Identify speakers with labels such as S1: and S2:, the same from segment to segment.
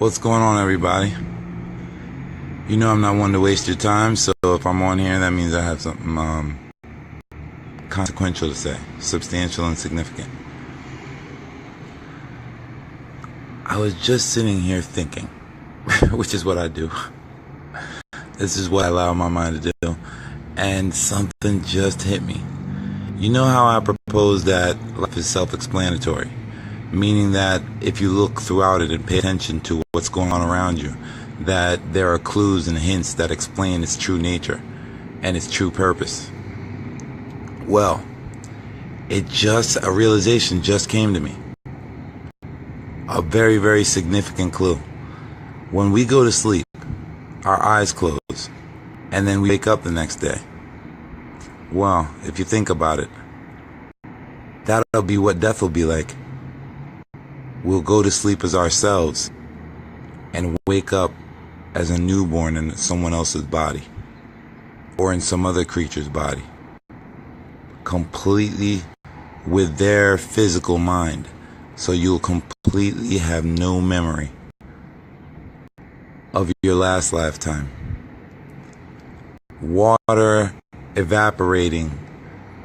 S1: What's going on, everybody? You know I'm not one to waste your time, so if I'm on here, that means I have something consequential to say, substantial and significant. I was just sitting here thinking, which is what I do. This is what I allow my mind to do, and something just hit me. You know how I propose that life is self-explanatory, meaning that if you look throughout it and pay attention to what's going on around you, that there are clues and hints that explain its true nature and its true purpose. Well, a realization just came to me. A very, very significant clue. When we go to sleep, our eyes close, and then we wake up the next day. Well, if you think about it, that'll be what death will be like. We'll go to sleep as ourselves and wake up as a newborn in someone else's body or in some other creature's body, completely with their physical mind. So you'll completely have no memory of your last lifetime. Water evaporating,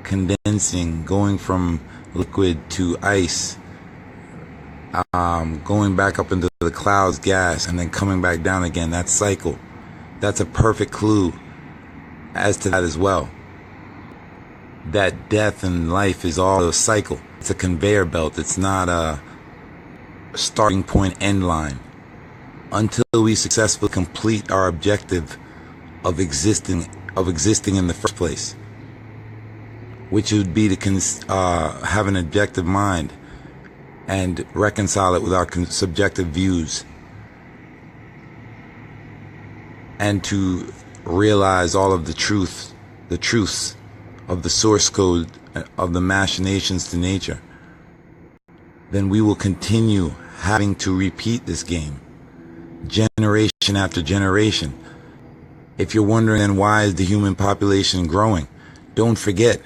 S1: condensing, going from liquid to ice, going back up into the clouds, gas, and then coming back down again. That cycle, that's a perfect clue as to that as well. That death and life is all a cycle. It's a conveyor belt. It's not a starting point end line. Until we successfully complete our objective of existing in the first place, which would be to have an objective mind and reconcile it with our subjective views, and to realize all of the truths of the source code of the machinations to nature, then we will continue having to repeat this game generation after generation. If you're wondering then why is the human population growing, don't forget,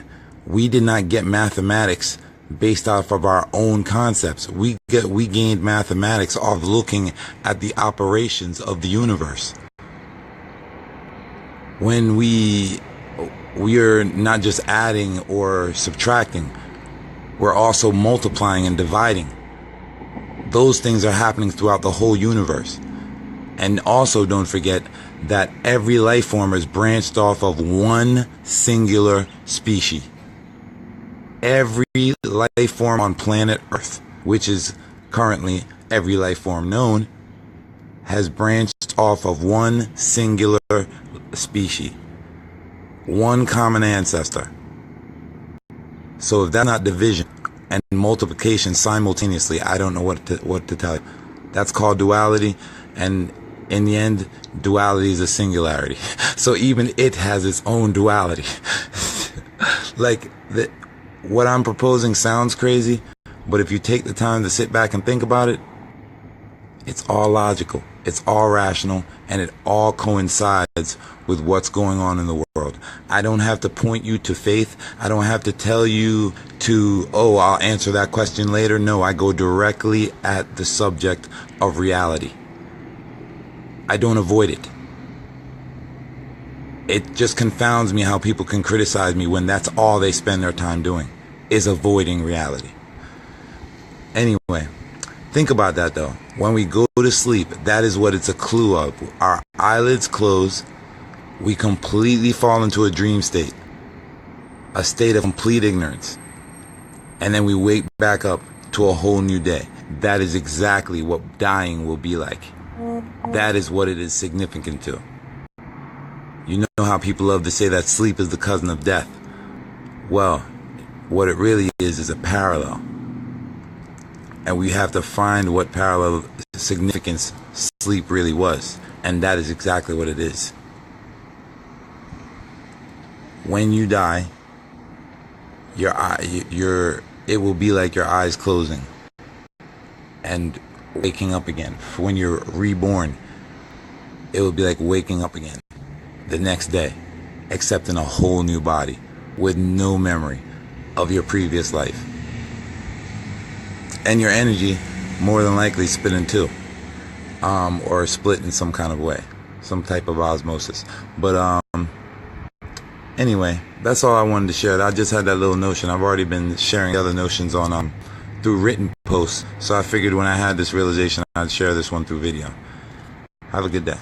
S1: we did not get mathematics based off of our own concepts. We gained mathematics off looking at the operations of the universe. When we are not just adding or subtracting, we're also multiplying and dividing. Those things are happening throughout the whole universe. And also don't forget that every life form is branched off of one singular species. Every life form on planet Earth, which is currently every life form known, has branched off of one singular species, one common ancestor. So if that's not division and multiplication simultaneously, I don't know what to tell you. That's called duality, and in the end, duality is a singularity. So even it has its own duality. What I'm proposing sounds crazy, but if you take the time to sit back and think about it, it's all logical, it's all rational, and it all coincides with what's going on in the world. I don't have to point you to faith. I don't have to tell you I'll answer that question later. No, I go directly at the subject of reality. I don't avoid it. It just confounds me how people can criticize me when that's all they spend their time doing, is avoiding reality. Anyway, think about that though. When we go to sleep, that is what it's a clue of. Our eyelids close, we completely fall into a dream state, a state of complete ignorance, and then we wake back up to a whole new day. That is exactly what dying will be like. That is what it is significant to. You know how people love to say that sleep is the cousin of death. Well, what it really is a parallel. And we have to find what parallel significance sleep really was. And that is exactly what it is. When you die, it will be like your eyes closing and waking up again. When you're reborn, it will be like waking up again the next day, except in a whole new body with no memory of your previous life. And your energy more than likely spinning too. or split in some kind of way, some type of osmosis. But anyway, that's all I wanted to share. I just had that little notion. I've already been sharing other notions on through written posts, so I figured when I had this realization, I'd share this one through video. Have a good day.